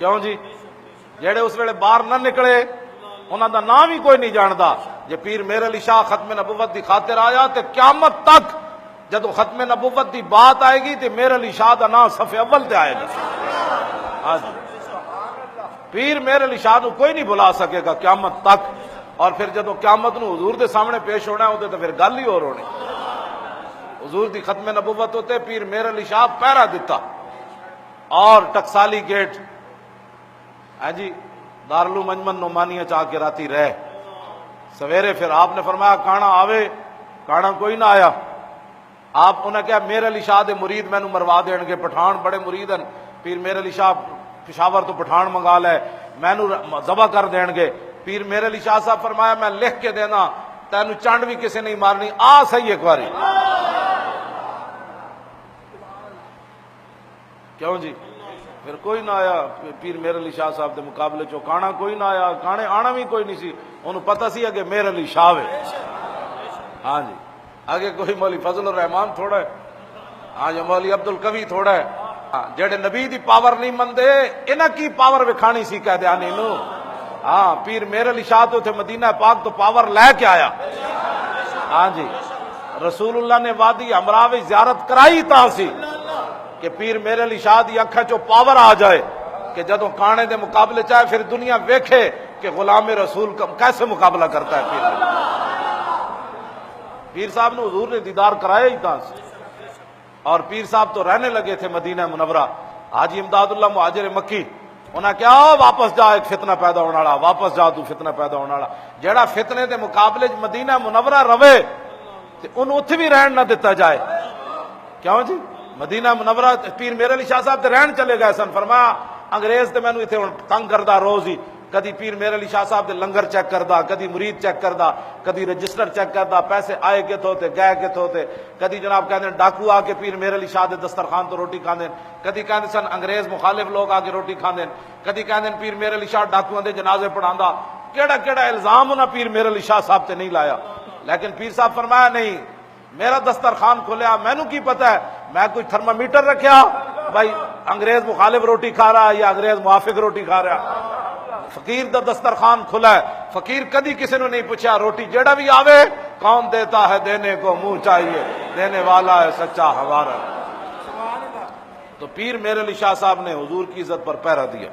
کیوں جی؟ جڑے اس ویلے باہر نہ نکلے انہاں دا نام ہی کوئی نہیں جاندا. جے پیر میر علی شاہ ختم نبوت دی خاطر آیا تے قیامت تک جدو ختم نبوت دی بات آئے گی تے میر علی شاہ دا نام صف اول تے آئے گا. ہاں جی، پیر میر علی شاہ نو کوئی نہیں بلا سکے گا قیامت تک. اور پھر جدو قیامت نو حضور دے سامنے پیش ہونا ہے تو پھر گل ہی اور ہونی. حضور دی ختم نبوت ہوتے پیر میر علی شاہ پہرا دیتا اور ٹکسالی گیٹ ہاں جی دارالعلوم انجمن نعمانیہ چاہ کے راتی رہے. سویرے پھر آپ نے فرمایا کانا آوے، کانا کوئی نہ آیا. آپ انہیں کہا میر علی شاہ دے مرید مینو مروا دین گے، پٹھان بڑے مرید ہیں. پیر میر علی شاہ پشاور تو پٹھان منگا لے مینو ذبح کر دین گے. پیر میر علی شاہ صاحب فرمایا میں لکھ کے دینا تینو چانڈ بھی کسی نہیں مارنی، آ صحیح ایک باری. کیوں جی؟ پھر کوئی نہ آیا پیر میر علی شاہ صاحب دے مقابلے چو. کانا کوئی نہ آیا، کانے آنا بھی کوئی نہیں سی. انہوں پتہ سی کہ میر علی شاہ ہے. ہاں جی، آگے کوئی مولی فضل الرحمان تھوڑا ہے، ہاں جی مولی عبد القوی تھوڑا ہے. جڑے نبی دی پاور نہیں مندے انہاں کی پاور وکھانی سی کہہ دیا نہیں نو. ہاں پیر میر علی شاہ تو تھے مدینہ پاک تو پاور لے کے آیا. ہاں جی رسول اللہ نے وادی ہمراہ وچ زیارت کرائی تا سی کہ پیر میر علی شاہ دی اکھاں چو پاور آ جائے کہ جدوں کانے دے مقابلے چاہے پھر دنیا ویکھے کہ غلام رسول کا کیسے مقابلہ کرتا ہے. پیر صاحب نے حضور نے دیدار کرایا ہی تھا. اور پیر صاحب تو رہنے لگے تھے مدینہ منورہ. حاجی امداد اللہ مہاجر مکی انہاں کیا واپس جا ایک فتنہ پیدا ہونے والا، واپس جا تو فتنہ پیدا ہونے والا. جیڑا فتنے دے مقابلے مدینہ منورہ رہے تے انہوں اتھے بھی رہن نہ دیتا جائے. کیوں جی؟ مدینہ منورہ پیر میر علی شاہ صاحب تے رہن چلے گئے سن. فرمایا انگریز تے مینو اتنے تنگ کردا روز ہی، کدی پیر میر علی شاہ صاحب دے لنگر چیک کردا، کدی مرید چیک کردا، کدی رجسٹر چیک کردا پیسے آئے کتھوں تے گئے کتھوں تے. کدی جناب کہندے ڈاکو آ کے پیر میر علی شاہ دے دسترخوان تو روٹی کھاندے، کدی کہندے سن انگریز مخالف لوگ آ کے روٹی کھاندے، کدی کہندے پیر میر علی شاہ ڈاکوؤں دے جنازے پڑھاندا. کیڑا کیڑا الزام انہاں پیر میر علی شاہ صاحب تے نہیں لایا. لیکن پیر صاحب فرمایا نہیں، میرا دسترخوان کھلیا مینوں کی پتہ ہے، میں کوئی تھرمامیٹر رکھیا بھائی انگریز مخالف روٹی کھا رہا یا انگریز موافق روٹی کھا رہا. فقیر دا دسترخوان کھلا ہے. فقیر کدی کسی نے نہیں پوچھا روٹی جیڑا بھی آوے کون دیتا ہے، دینے کو منہ چاہیے، دینے والا ہے سچا ہمارا. تو پیر میر علی شاہ صاحب نے حضور کی عزت پر پہرا دیا.